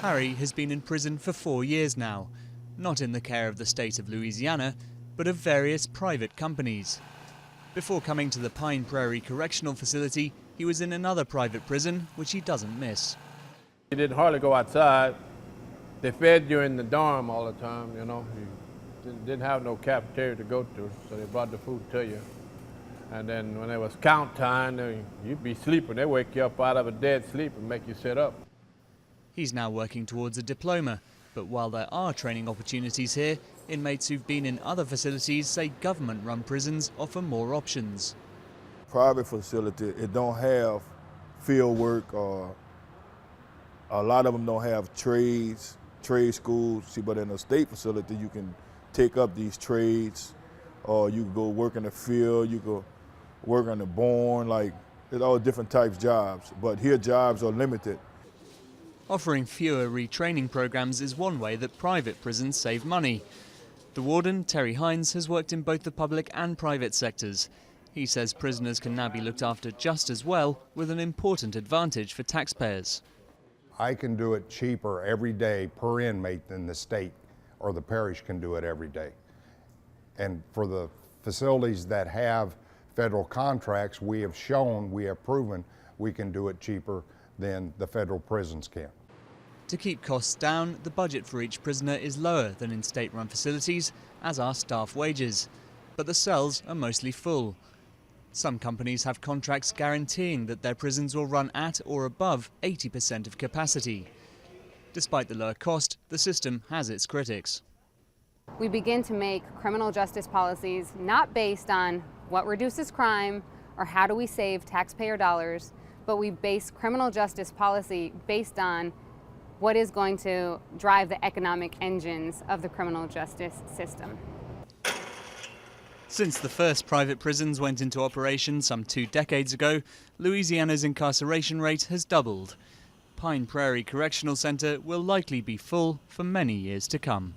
Harry has been in prison for 4 years now, not in the care of the state of Louisiana, but of various private companies. Before coming to the Pine Prairie Correctional Facility, he was in another private prison, which he doesn't miss. You didn't hardly go outside. They fed you in the dorm all the time, you know. You didn't have no cafeteria to go to, so they brought the food to you. And then when it was count time, you'd be sleeping. They wake you up out of a dead sleep and make you sit up. He's now working towards a diploma, but while there are training opportunities here, inmates who've been in other facilities say government-run prisons offer more options. Private facility, it don't have field work, or a lot of them don't have trade schools. See, but in a state facility, you can take up these trades, or you can go work in the field, you go work on the barn, like, there's all different types of jobs, but here jobs are limited. Offering fewer retraining programs is one way that private prisons save money. The warden, Terry Hines, has worked in both the public and private sectors. He says prisoners can now be looked after just as well, with an important advantage for taxpayers. I can do it cheaper every day per inmate than the state or the parish can do it every day. And for the facilities that have federal contracts, we have proven we can do it cheaper than the federal prisons can. To keep costs down, the budget for each prisoner is lower than in state-run facilities, as are staff wages. But the cells are mostly full. Some companies have contracts guaranteeing that their prisons will run at or above 80% of capacity. Despite the lower cost, the system has its critics. We begin to make criminal justice policies not based on what reduces crime or how do we save taxpayer dollars, but we base criminal justice policy based on what is going to drive the economic engines of the criminal justice system. Since the first private prisons went into operation some 2 decades ago, Louisiana's incarceration rate has doubled. Pine Prairie Correctional Center will likely be full for many years to come.